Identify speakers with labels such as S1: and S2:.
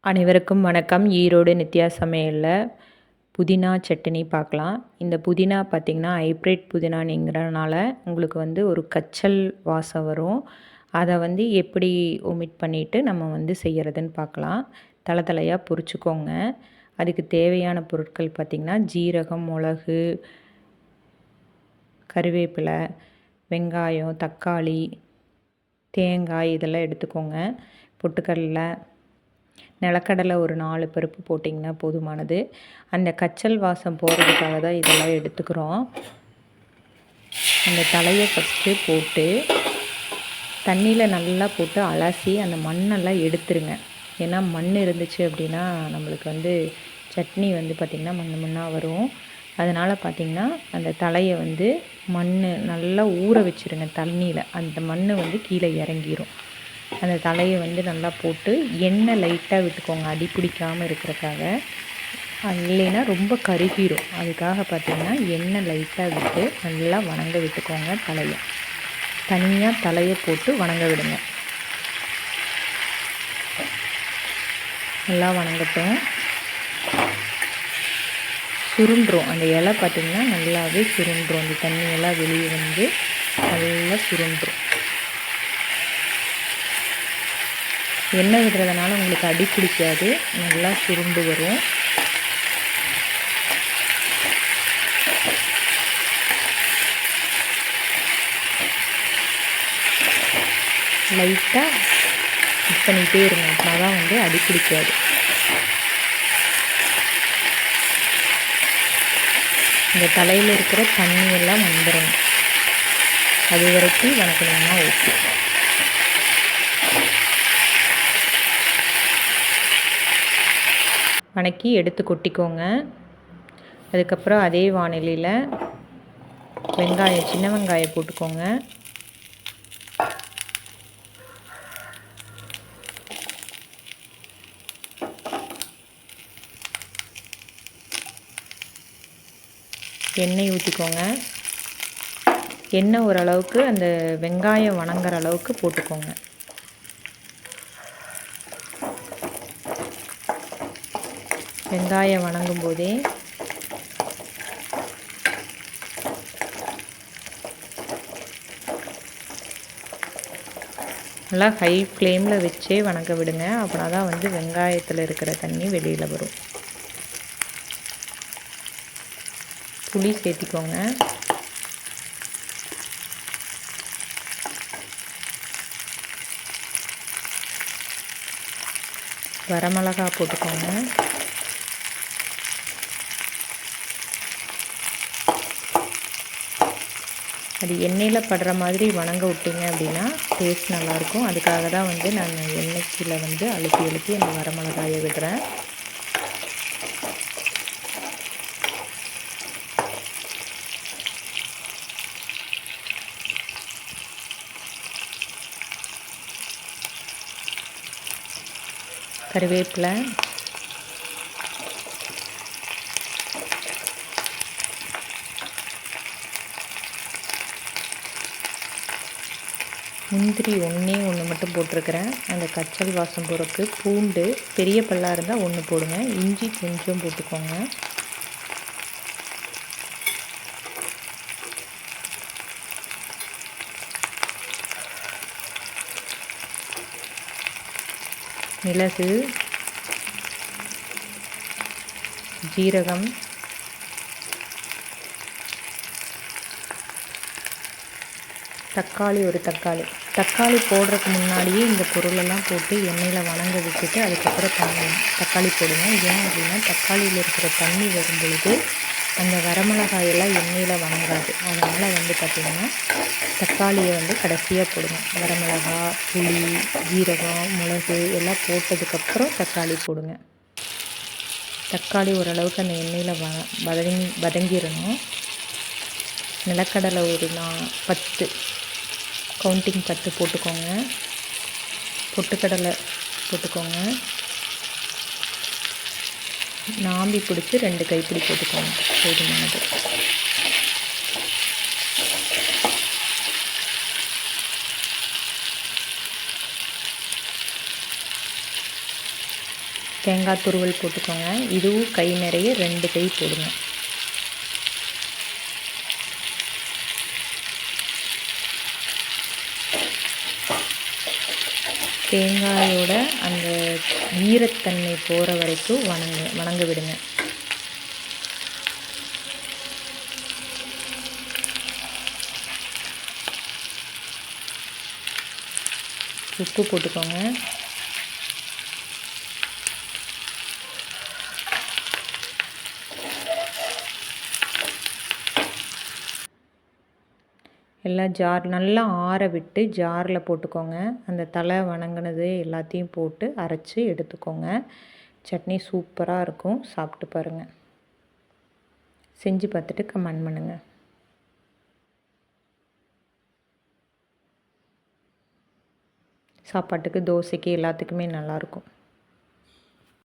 S1: அனைவருக்கும் வணக்கம். ஈரோடு நித்யா சமையல்ல புதினா சட்னி பார்க்கலாம். இந்த புதினா பார்த்திங்கன்னா ஹைப்ரிட் புதினாங்கிறனால உங்களுக்கு ஒரு கச்சல் வாசம் வரும். அதை எப்படி ஒமிட் பண்ணிவிட்டு நம்ம செய்கிறதுன்னு பார்க்கலாம். தலை தலையாக பொரிச்சுக்கோங்க. அதுக்கு தேவையான பொருட்கள் பார்த்திங்கன்னா ஜீரகம், மிளகு, கருவேப்பிலை, வெங்காயம், தக்காளி, தேங்காய் இதெல்லாம் எடுத்துக்கோங்க. பொட்டுக்கடலை, நிலக்கடலை ஒரு 4 பருப்பு போட்டிங்கன்னா போதுமானது. அந்த கச்சல் வாசம் போகிறதுக்காக தான் இதெல்லாம் எடுத்துக்கிறோம். அந்த தலையை ஃபஸ்ட்டு போட்டு தண்ணியில் நல்லா போட்டு அலசி அந்த மண்ணெல்லாம் எடுத்துருங்க. ஏன்னா மண் இருந்துச்சு அப்படின்னா நம்மளுக்கு சட்னி பார்த்திங்கன்னா மண்ணாக வரும். அதனால் பார்த்திங்கன்னா அந்த தலையை மண் நல்லா ஊற வச்சுருங்க தண்ணியில். அந்த மண் கீழே இறங்கிரும். அந்த தலையை நல்லா போட்டு எண்ணெய் லைட்டாக விட்டுக்கோங்க, அடி பிடிக்காமல் இருக்கிறக்காக. இல்லைன்னா ரொம்ப கருகிரும். அதுக்காக பார்த்திங்கன்னா எண்ணெய் லைட்டாக விட்டு நல்லா வணங்க விட்டுக்கோங்க. தனியாக தலையை போட்டு வணங்க விடுங்க. நல்லா வணங்கட்டும். சுருண்டுரும் அந்த இலை பார்த்திங்கன்னா நல்லாவே சுருண்டுரும். அந்த தண்ணியெல்லாம் வெளியே நல்லா சுருண்டுரும். எண்ணெய் விடுறதுனால உங்களுக்கு அடி பிடிக்காது, நல்லா சுருண்டு வரும். லைட்டாக மிக்ஸ் பண்ணிகிட்டே இருங்க, அப்படின்னா தான் அடி பிடிக்காது. இந்த தலையில் இருக்கிற தண்ணியெல்லாம் வந்துடணும். அது வரைக்கும் வணக்கணும்னா ஓகே. வணக்கி எடுத்து கொட்டிக்கோங்க. அதுக்கப்புறம் அதே வானிலையில் சின்ன வெங்காயம் போட்டுக்கோங்க. எண்ணெய் ஊற்றிக்கோங்க. எண்ணெய் ஓரளவுக்கு அந்த வெங்காயம் வணங்குற அளவுக்கு போட்டுக்கோங்க. வெங்காயம் வணங்கும் போதே நல்லா ஹை ஃப்ளேமில் வச்சே வணங்க விடுங்க. அப்படின்னா தான் வெங்காயத்தில் இருக்கிற தண்ணி வெளியில் வரும். புளி சேர்த்திக்கோங்க. வரமிளகாய் போட்டுக்கோங்க. அது எண்ணெயில் படுற மாதிரி வணங்க விட்டிங்க அப்படின்னா டேஸ்ட் நல்லாயிருக்கும். அதுக்காக தான் நான் எண்ணெய்க்குள்ளே அழுத்தி அந்த வரமிளகாயை விடுறேன். கருவேப்பிலை, முந்திரி ஒன்றே மட்டும் போட்டிருக்கிறேன். அந்த கச்சல் வாசம் போகிறதுக்கு. பூண்டு பெரிய பல்லாக இருந்தால் 1 போடுங்க. இஞ்சி கொஞ்சம் போட்டுக்கோங்க. மிளகு, ஜீரகம், தக்காளி ஒரு தக்காளி போடுறதுக்கு முன்னாடியே இந்த பொருளெல்லாம் போட்டு எண்ணெயில் வணங்க விட்டுட்டு அதுக்கப்புறம் தக்காளி போடுங்க. ஏன் அப்படின்னா தக்காளியில் இருக்கிற தண்ணி வரும் பொழுது அந்த வரமிளகாயெல்லாம் எண்ணெயில் வணங்காது. அதனால் பார்த்திங்கன்னா தக்காளியை கடைசியாக போடுங்க. வரமிளகாய், புளி, ஜீரகம், மிளகு எல்லாம் போட்டதுக்கப்புறம் தக்காளி போடுங்க. தக்காளி ஓரளவுக்கு அந்த எண்ணெயில் வதங்கிடணும். நிலக்கடலை ஒரு 10 கவுண்டிங் 10 போட்டுக்கோங்க. பொட்டுக்கடலை போட்டுக்கோங்க. நாம்பி பிடிச்சி 2 கைப்பிடி போட்டுக்கோங்க, போதுமானது. தேங்காய் துருவல் போட்டுக்கோங்க. இதுவும் கை நிறைய 2 கை போடுங்க. தேங்காயோட அந்த ஈரத்தன்மை போகிற வரைக்கும் வணங்க விடுங்க. உப்பு போட்டுக்கோங்க. எல்லாம் நல்லா ஆற விட்டு ஜாரில் போட்டுக்கோங்க. அந்த தலை வணங்கினது எல்லாத்தையும் போட்டு அரைச்சி எடுத்துக்கோங்க. சட்னி சூப்பராக இருக்கும். சாப்பிட்டு பாருங்கள். செஞ்சு பார்த்துட்டு கமெண்ட் பண்ணுங்கள். சாப்பாட்டுக்கு, தோசைக்கு எல்லாத்துக்குமே நல்லாயிருக்கும்.